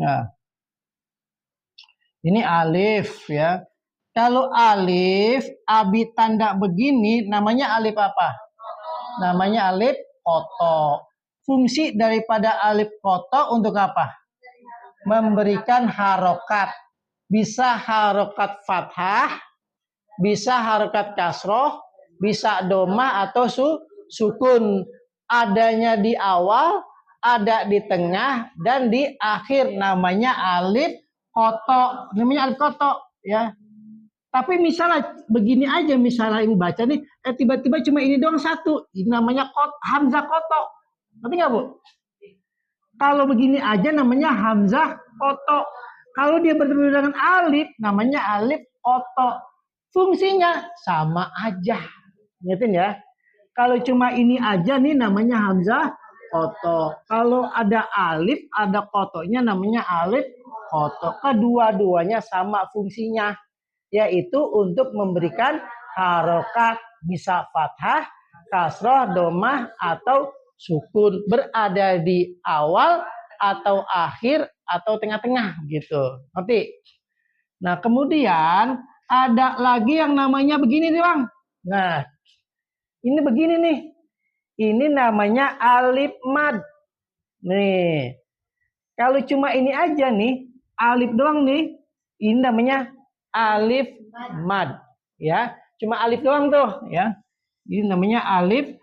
Nah, ini alif ya. Kalau alif abi tanda begini namanya alif apa? Namanya alif koto. Fungsi daripada alif koto untuk apa? Memberikan harokat. Bisa harokat fathah, bisa harokat kasroh, bisa doma atau sukun. Adanya di awal, ada di tengah, dan di akhir. Namanya alif koto. Namanya alif koto ya. Tapi misalnya begini aja, misalnya ibu baca nih, tiba-tiba cuma ini doang satu, ini namanya hamzah koto. Ngerti nggak bu? Kalau begini aja namanya hamzah koto. Kalau dia bertemu dengan alif, namanya alif koto. Fungsinya sama aja, ngertiin ya? Kalau cuma ini aja nih namanya hamzah koto. Kalau ada alif, ada kotonya namanya alif koto. Kedua-duanya sama fungsinya, yaitu untuk memberikan harokat, bisa fathah, kasroh, domah, atau sukun, berada di awal atau akhir atau tengah-tengah gitu. Ngerti? Nah, kemudian ada lagi yang namanya begini nih Bang. Nah, ini begini nih. Ini namanya alif mad. Nih. Kalau cuma ini aja nih, alif doang nih, ini namanya alif mad, ya. Cuma alif doang tuh, ya. Ini namanya alif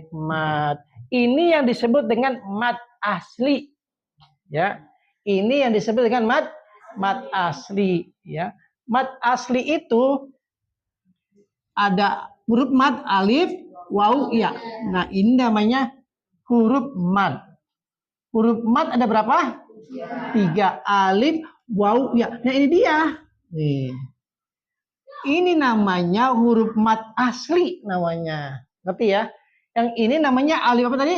mad. Ini yang disebut dengan mad asli, ya. Ini yang disebut dengan mad asli, ya. Mad asli itu ada huruf mad alif, waw, ya. Nah, ini namanya huruf mad. Huruf mad ada berapa? 3. Alif, waw, ya. Nah, ini dia. Nih. Ini namanya huruf mad asli namanya. Ngerti ya? Yang ini namanya alif apa tadi?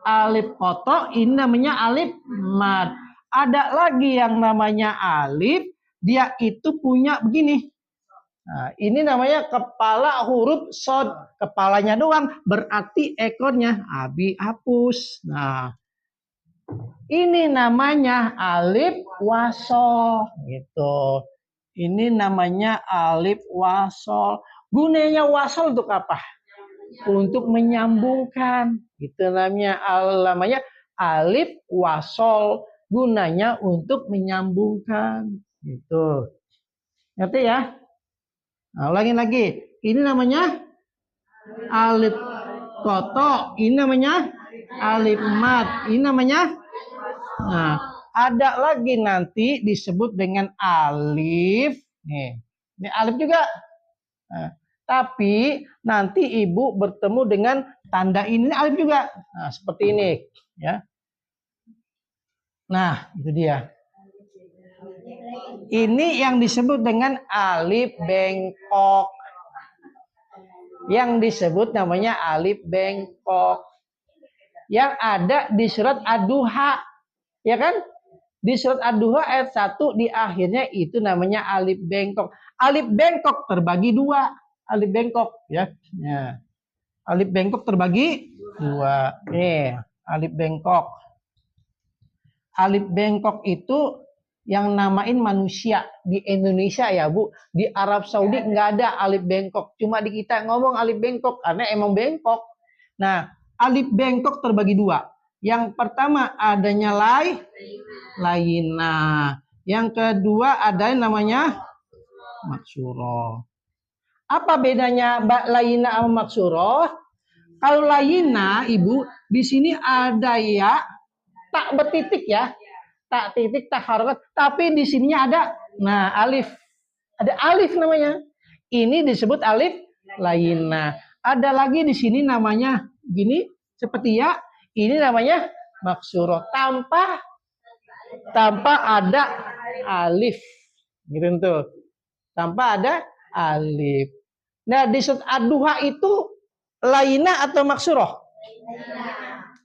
Alif koto, ini namanya alif mad. Ada lagi yang namanya alif, dia itu punya begini. Nah, ini namanya kepala huruf shod. Kepalanya doang, berarti ekornya abi hapus. Nah, ini namanya alif wasol gitu. Ini namanya alif wasol. Gunanya wasol untuk apa? Untuk menyambungkan. Itu namanya alif wasol. Gunanya untuk menyambungkan. Gitu. Ngerti ya? Nah, ulangi lagi. Ini namanya alif koto. Ini namanya alif mad. Ini namanya, nah, ada lagi nanti disebut dengan alif. Nih, ini alif juga. Nah, tapi nanti ibu bertemu dengan tanda ini alif juga. Nah, seperti ini, ya. Nah, itu dia. Ini yang disebut dengan alif bengkok. Yang disebut namanya alif bengkok. Yang ada di surat Ad-Duha. Ya kan? Di surat Ad-Duha ayat 1 di akhirnya itu namanya alif bengkok. Alif bengkok terbagi 2. Alif bengkok, ya. Ya. Alif bengkok terbagi 2. Nih, alif bengkok. Alif bengkok itu yang namain manusia di Indonesia ya Bu. Di Arab Saudi nggak ada alif bengkok. Cuma di kita ngomong alif bengkok karena emang bengkok. Nah, alif bengkok terbagi 2. Yang pertama adanya laina. Yang kedua ada yang namanya maksuroh. Apa bedanya laina sama maksuroh? Kalau laina, Ibu, di sini ada ya tak bertitik ya. Tak titik, tak harokat. Tapi di sininya ada, nah, alif. Ada alif namanya. Ini disebut alif laina. Ada lagi di sini namanya gini, seperti ya. Ini namanya maksuroh. Tanpa ada alif. Gitu tuh. Tanpa ada alif. Nah, di surat Ad-Duha itu laina atau maksuroh?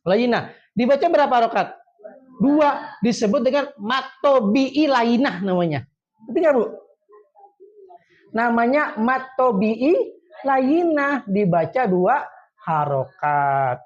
Laina. Dibaca berapa harokat? 2. Disebut dengan matobi'i lainah namanya. Ngerti nggak Bu? Namanya matobi'i lainah, dibaca 2 harokat.